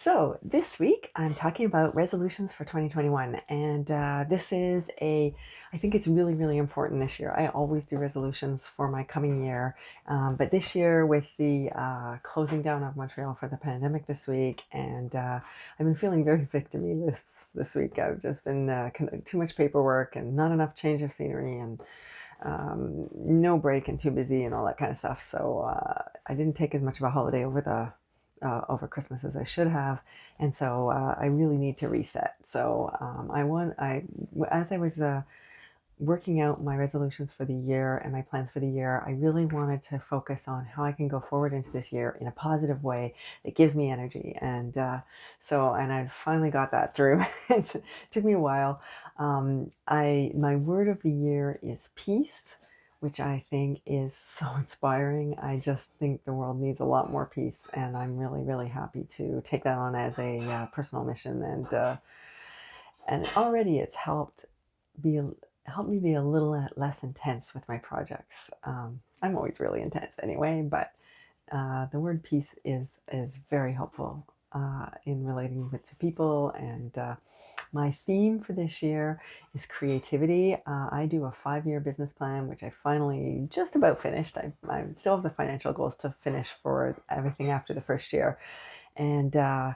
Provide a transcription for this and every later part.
So this week I'm talking about resolutions for 2021, and I think it's really, really important this year. I always do resolutions for my coming year, but this year with the closing down of Montreal for the pandemic this week, and I've been feeling very victim-y this week. I've just been too much paperwork and not enough change of scenery, and no break and too busy and all that kind of stuff. So I didn't take as much of a holiday over Christmas as I should have, and so I really need to reset. So as I was working out my resolutions for the year and my plans for the year, I really wanted to focus on how I can go forward into this year in a positive way that gives me energy. And I finally got that through. It took me a while. My word of the year is peace, which I think is so inspiring. I just think the world needs a lot more peace, and I'm really, really happy to take that on as a personal mission. And already it's be help me be a little less intense with my projects. I'm always really intense anyway, but the word peace is very helpful in relating with to people. And my theme for this year is creativity. I do a 5-year business plan, which I finally just about finished. I still have the financial goals to finish for everything after the first year, and I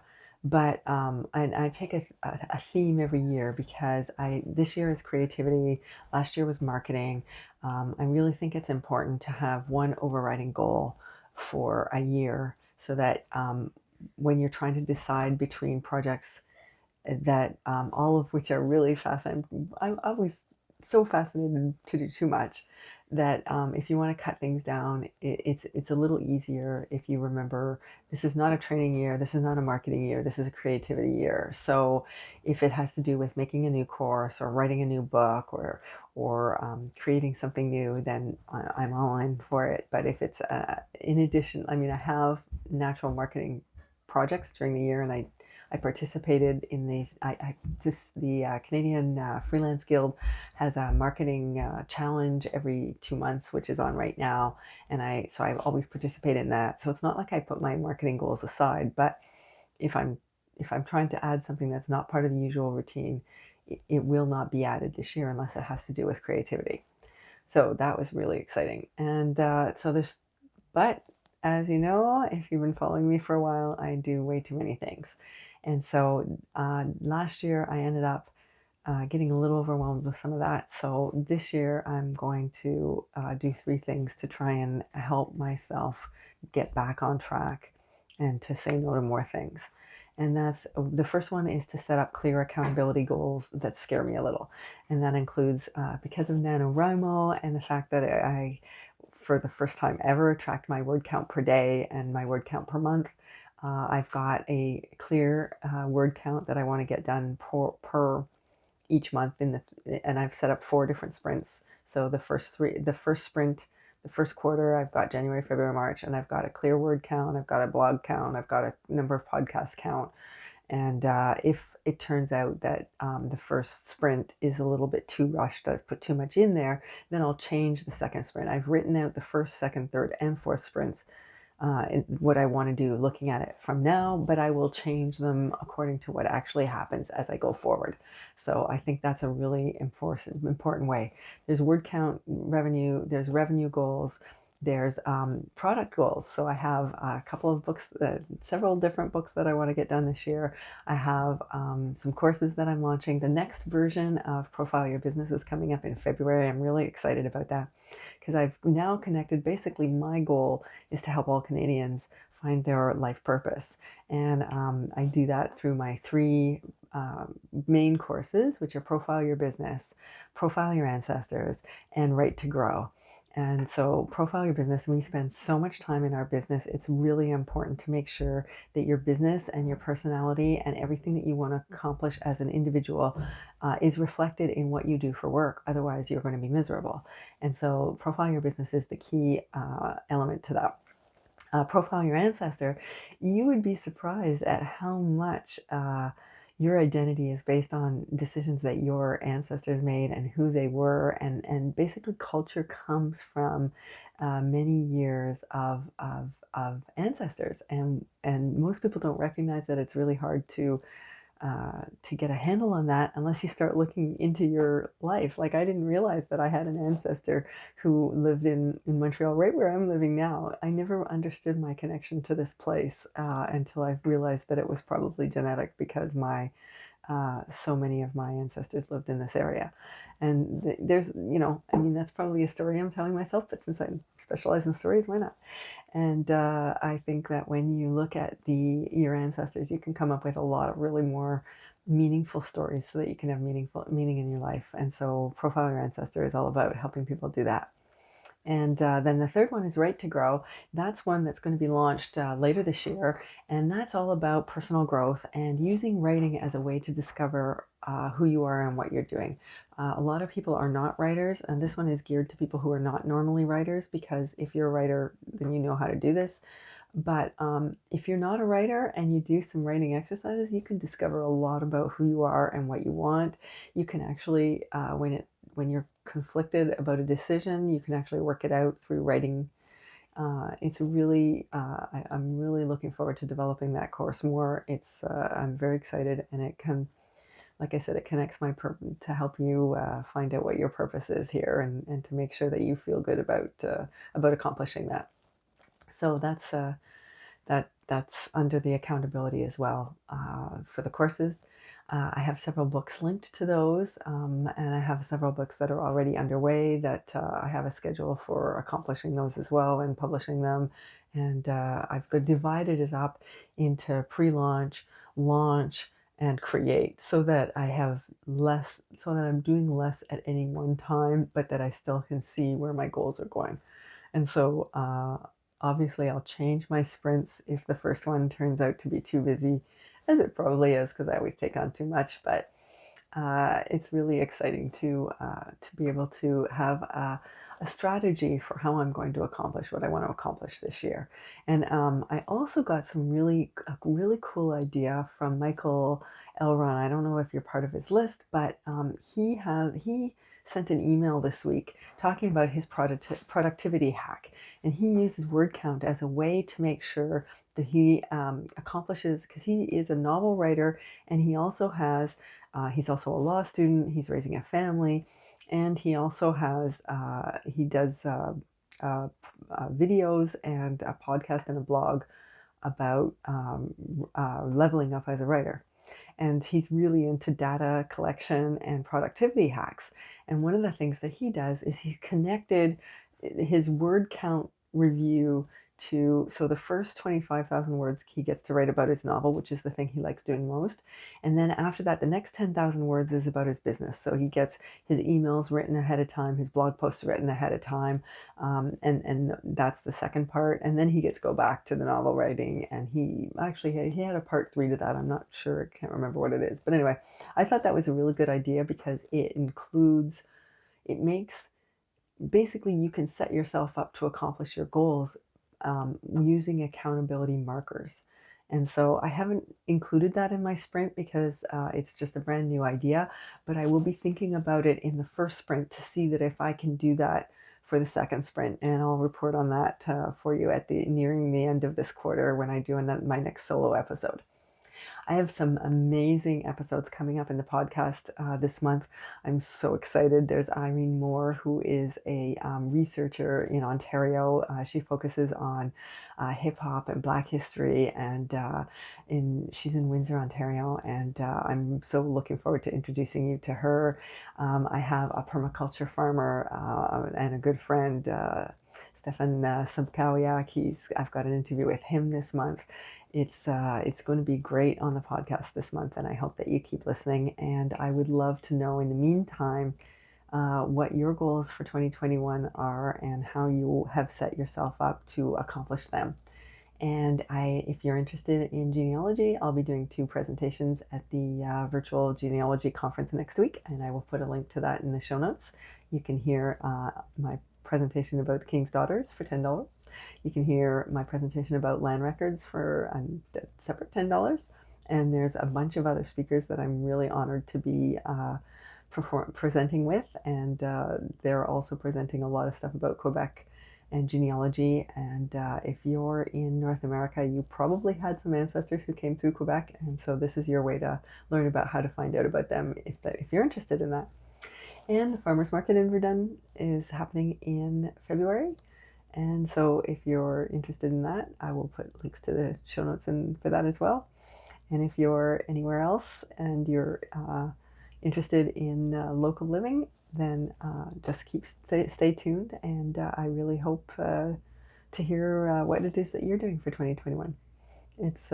take a theme every year because I this year is creativity. Last year was marketing. I really think it's important to have one overriding goal for a year so that when you're trying to decide between projects that all of which are really fascinating. I'm always so fascinated to do too much that if you want to cut things down, it's a little easier if you remember this is not a training year, this is not a marketing year, this is a creativity year. So if it has to do with making a new course or writing a new book or creating something new, then I'm all in for it. But if it's in addition, I mean, I have natural marketing projects during the year, and I participated in the Canadian Freelance Guild has a marketing challenge every 2 months, which is on right now, and I've always participated in that. So it's not like I put my marketing goals aside, but if I'm if I'm trying to add something that's not part of the usual routine, it will not be added this year unless it has to do with creativity. So that was really exciting. And but as you know, if you've been following me for a while, I do way too many things. And so last year I ended up getting a little overwhelmed with some of that. So this year I'm going to do 3 things to try and help myself get back on track and to say no to more things. And that's the first one is to set up clear accountability goals that scare me a little. And that includes, because of NaNoWriMo and the fact that for the first time ever, tracked my word count per day and my word count per month. I've got a clear word count that I want to get done per each month and I've set up 4 different sprints. So the first sprint, the first quarter, I've got January, February, March, and I've got a clear word count, I've got a blog count, I've got a number of podcast count. And if it turns out that the first sprint is a little bit too rushed, I've put too much in there, then I'll change the second sprint. I've written out the first, second, third, and fourth sprints, what I want to do looking at it from now, but I will change them according to what actually happens as I go forward. So I think that's a really important way. There's word count revenue, there's revenue goals, there's product goals. So I have a couple of books, several different books that I want to get done this year. I have some courses that I'm launching. The next version of Profile Your Business is coming up in February. I'm really excited about that because I've now connected. Basically, my goal is to help all Canadians find their life purpose. And I do that through my 3 main courses, which are Profile Your Business, Profile Your Ancestors, and Right to Grow. And so, Profile Your Business, we spend so much time in our business. It's really important to make sure that your business and your personality and everything that you want to accomplish as an individual is reflected in what you do for work. Otherwise, you're going to be miserable. And so, Profile Your Business is the key element to that. Profile Your Ancestor, you would be surprised at how much your identity is based on decisions that your ancestors made and who they were, and basically culture comes from many years of ancestors, and most people don't recognize that. It's really hard to get a handle on that unless you start looking into your life. Like, I didn't realize that I had an ancestor who lived in Montreal, right where I'm living now. I never understood my connection to this place until I realized that it was probably genetic, because my so many of my ancestors lived in this area. And there's, I mean, that's probably a story I'm telling myself, but since I specialize in stories, why not? And I think that when you look at your ancestors, you can come up with a lot of really more meaningful stories, so that you can have meaningful meaning in your life. And so Profile Your Ancestor is all about helping people do that. And then the third one is Right to Grow. That's one that's going to be launched later this year. And that's all about personal growth and using writing as a way to discover who you are and what you're doing. A lot of people are not writers, and this one is geared to people who are not normally writers, because if you're a writer, then you know how to do this. But if you're not a writer and you do some writing exercises, you can discover a lot about who you are and what you want. You can actually, when you're conflicted about a decision, you can actually work it out through writing. It's really, I'm really looking forward to developing that course more. I'm very excited, and it can, like I said, it connects to help you find out what your purpose is here, and to make sure that you feel good about accomplishing that. So that's under the accountability as well for the courses. I have several books linked to those, and I have several books that are already underway that I have a schedule for accomplishing those as well and publishing them. And I've divided it up into pre-launch, launch, and create, so that I have less, so that I'm doing less at any one time, but that I still can see where my goals are going. And so, obviously, I'll change my sprints if the first one turns out to be too busy, as it probably is, because I always take on too much. But it's really exciting to be able to have a strategy for how I'm going to accomplish what I want to accomplish this year. And I also got a really cool idea from Michael Elron. I don't know if you're part of his list, but he sent an email this week talking about his productivity hack, and he uses word count as a way to make sure that he accomplishes, because he is a novel writer, and he's also a law student, he's raising a family, and he also he does videos and a podcast and a blog about leveling up as a writer. And he's really into data collection and productivity hacks. And one of the things that he does is he's connected his word count review to, so the first 25,000 words he gets to write about his novel, which is the thing he likes doing most. And then after that, the next 10,000 words is about his business. So he gets his emails written ahead of time, his blog posts written ahead of time. And that's the second part. And then he gets to go back to the novel writing. And he had a part 3 to that. I'm not sure. I can't remember what it is. But anyway, I thought that was a really good idea, because it makes, basically, you can set yourself up to accomplish your goals using accountability markers. And so I haven't included that in my sprint, because it's just a brand new idea, but I will be thinking about it in the first sprint to see that if I can do that for the second sprint. And I'll report on that for you nearing the end of this quarter, when I do my next solo episode. I have some amazing episodes coming up in the podcast this month. I'm so excited. There's Irene Moore, who is a researcher in Ontario. She focuses on hip hop and Black history, and she's in Windsor, Ontario. And I'm so looking forward to introducing you to her. I have a permaculture farmer and a good friend, Stefan Subkowiak. I've got an interview with him this month. It's going to be great on the podcast this month, and I hope that you keep listening. And I would love to know, in the meantime, what your goals for 2021 are, and how you have set yourself up to accomplish them. And if you're interested in genealogy, I'll be doing 2 presentations at the virtual genealogy conference next week, and I will put a link to that in the show notes. You can hear my presentation about the King's Daughters for $10. You can hear my presentation about land records for a separate $10. And there's a bunch of other speakers that I'm really honored to be presenting with, and they're also presenting a lot of stuff about Quebec and genealogy. And if you're in North America, you probably had some ancestors who came through Quebec, and so this is your way to learn about how to find out about them if you're interested in that. And the Farmers Market in Verdun is happening in February. And so if you're interested in that, I will put links to the show notes for that as well. And if you're anywhere else and you're interested in local living, then just stay tuned. And I really hope to hear what it is that you're doing for 2021. It's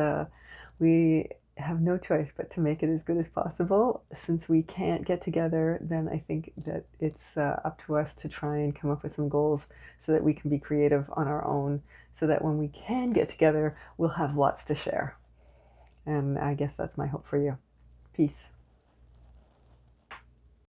we have no choice but to make it as good as possible. Since we can't get together, then I think that it's up to us to try and come up with some goals so that we can be creative on our own, so that when we can get together, we'll have lots to share. And I guess that's my hope for you. Peace.